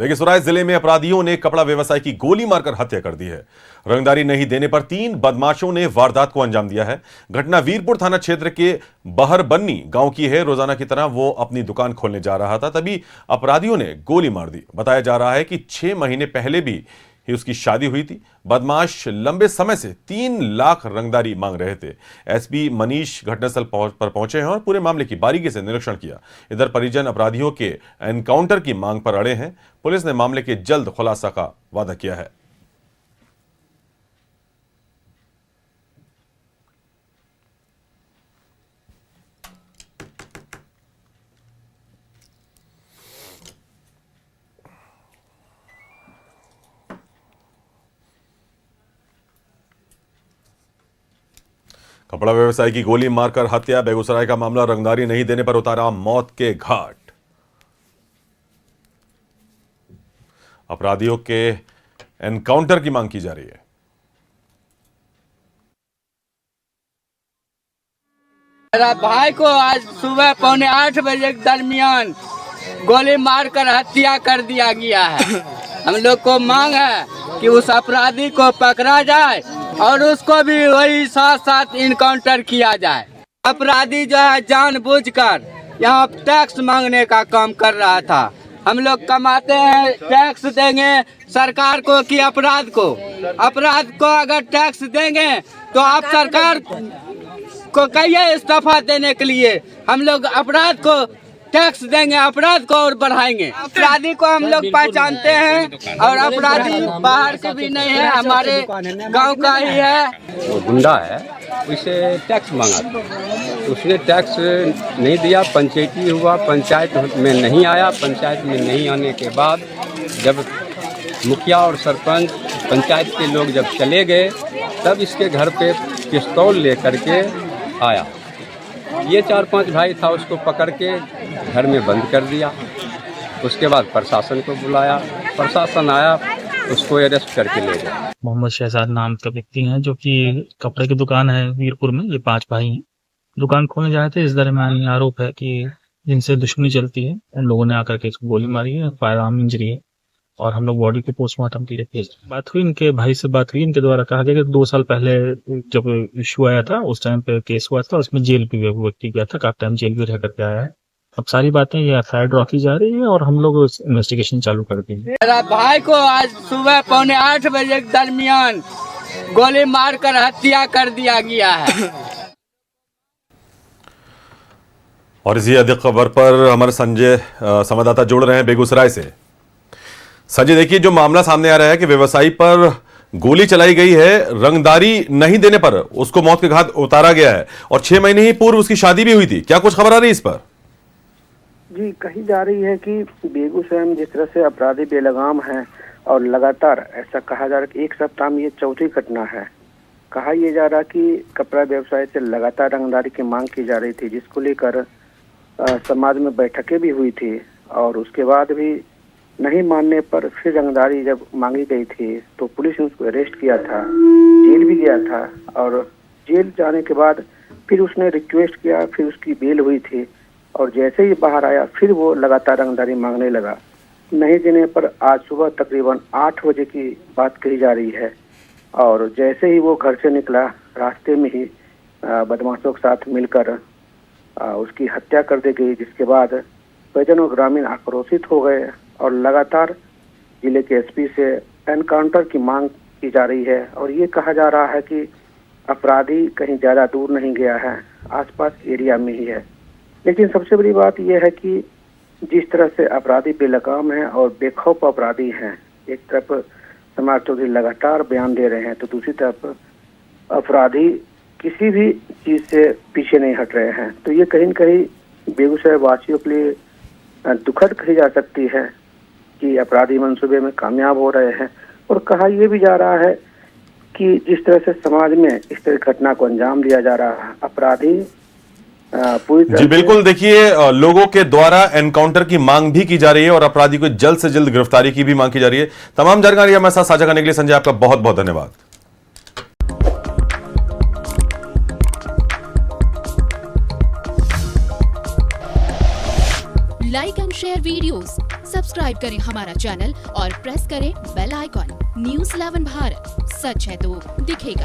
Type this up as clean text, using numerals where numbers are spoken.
बेगूसराय जिले में अपराधियों ने कपड़ा व्यवसायी की गोली मारकर हत्या कर दी है। रंगदारी नहीं देने पर 3 बदमाशों ने वारदात को अंजाम दिया है। घटना वीरपुर थाना क्षेत्र के बहरबन्नी गांव की है। रोजाना की तरह वो अपनी दुकान खोलने जा रहा था, तभी अपराधियों ने गोली मार दी। बताया जा रहा है कि 6 महीने पहले भी उसकी शादी हुई थी। बदमाश लंबे समय से 3 लाख रंगदारी मांग रहे थे। एसपी मनीष घटनास्थल पर पहुंचे हैं और पूरे मामले की बारीकी से निरीक्षण किया। इधर परिजन अपराधियों के एनकाउंटर की मांग पर अड़े हैं। पुलिस ने मामले के जल्द खुलासा का वादा किया है। कपड़ा व्यवसायी की गोली मारकर हत्या। बेगूसराय का मामला, रंगदारी नहीं देने पर उतारा मौत के घाट। अपराधियों के एनकाउंटर की मांग की जा रही है। मेरा भाई को आज सुबह 7:45 बजे के दरमियान गोली मारकर हत्या कर दिया गया है। हम लोग को मांग है कि उस अपराधी को पकड़ा जाए और उसको भी वही साथ साथ इनकाउंटर किया जाए। अपराधी जो है जानबूझकर यहाँ टैक्स मांगने का काम कर रहा था। हम लोग कमाते हैं, टैक्स देंगे सरकार को कि अपराध को? अपराध को अगर टैक्स देंगे तो आप सरकार को कहिए इस्तीफा देने के लिए। हम लोग अपराध को टैक्स देंगे, अपराध को और बढ़ाएंगे। अपराधी को हम लोग पहचानते हैं और अपराधी बाहर से भी नहीं है, हमारे गांव का ही है। वो गुंडा है, उसे टैक्स मांगा, उसने टैक्स नहीं दिया। पंचायती हुआ, पंचायत में नहीं आया। पंचायत में नहीं आने के बाद जब मुखिया और सरपंच पंचायत के लोग जब चले गए, तब इसके घर पे पिस्तौल लेकर के आया। ये 4-5 भाई था, उसको पकड़ के घर में बंद कर दिया। उसके बाद प्रशासन को बुलाया, प्रशासन आया, उसको अरेस्ट करके ले गया। मोहम्मद शहजाद नाम का व्यक्ति है जो कि कपड़े की दुकान है वीरपुर में। ये 5 भाई हैं, दुकान खोलने जा रहे थे। इस दरमियान आरोप है कि जिनसे दुश्मनी चलती है उन लोगों ने आकर के इसको गोली मारी है। फायर आर्म इंजरी है और हम लोग बॉडी को पोस्टमार्टम के लिए भेज। बात हुई, इनके भाई से बात हुई। इनके द्वारा कहा गया कि 2 साल पहले जब इशू आया था उस टाइम पे केस हुआ था, उसमें जेल भी व्यक्ति गया था, काफी टाइम जेल भी रह करके आया है। अब सारी बातें ये एफआईआर ड्रॉ की जा रही है और हम लोग इन्वेस्टिगेशन चालू कर देंगे। मेरा भाई को आज सुबह 7:45 बजे के दरमियान गोली मारकर हत्या कर दिया गया है। और इसी अधिक खबर पर हमारे संजय संवाददाता जुड़ रहे हैं बेगूसराय से। संजय, देखिए जो मामला सामने आ रहा है कि व्यवसायी पर गोली चलाई गई है, रंगदारी नहीं देने पर उसको मौत के घाट उतारा गया है और 6 महीने ही पूर्व उसकी शादी भी हुई थी। क्या कुछ खबर आ रही है इस पर? जी, कही जा रही है कि बेगूसराय में जिस तरह से अपराधी बेलगाम हैं और लगातार ऐसा कहा जा रहा है कि 1 सप्ताह में ये 4थी घटना है। कहा यह जा रहा कि कपड़ा व्यवसाय से लगातार रंगदारी की मांग की जा रही थी, जिसको लेकर समाज में बैठकें भी हुई थी और उसके बाद भी नहीं मानने पर फिर रंगदारी जब मांगी गई थी तो पुलिस ने उसको अरेस्ट किया था, जेल भी गया था और जेल जाने के बाद फिर उसने रिक्वेस्ट किया, फिर उसकी बेल हुई थी और जैसे ही बाहर आया फिर वो लगातार रंगदारी मांगने लगा। नहीं देने पर आज सुबह तकरीबन 8 बजे की बात कही जा रही है और जैसे ही वो घर से निकला, रास्ते में ही बदमाशों के साथ मिलकर उसकी हत्या कर दी गई, जिसके बाद परिजन और ग्रामीण आक्रोशित हो गए और लगातार जिले के एसपी से एनकाउंटर की मांग की जा रही है। और ये कहा जा रहा है कि अपराधी कहीं ज़्यादा दूर नहीं गया है, आसपास एरिया में ही है। लेकिन सबसे बड़ी बात यह है कि जिस तरह से अपराधी बेलगाम हैं और बेखौफ अपराधी हैं, एक तरफ समाज चौधरी लगातार बयान दे रहे हैं तो दूसरी तरफ अपराधी किसी भी चीज़ से पीछे नहीं हट रहे हैं। तो ये कहीं न कहीं बेगूसराय वासियों के लिए दुखद कही जा सकती है कि अपराधी मंसूबे में कामयाब हो रहे हैं। और कहा यह भी जा रहा है कि जिस तरह से समाज में इस तरह घटना को अंजाम दिया जा रहा है, अपराधी पूरी तरह जी बिल्कुल। देखिए, लोगों के द्वारा एनकाउंटर की मांग भी की जा रही है और अपराधी को जल्द से जल्द गिरफ्तारी की भी मांग की जा रही है। तमाम जानकारी हमारे साथ साझा करने के लिए संजय आपका बहुत बहुत धन्यवाद। Like and share videos, subscribe करें हमारा चैनल और प्रेस करें बेल आइकॉन। News 11 भारत, सच है तो दिखेगा।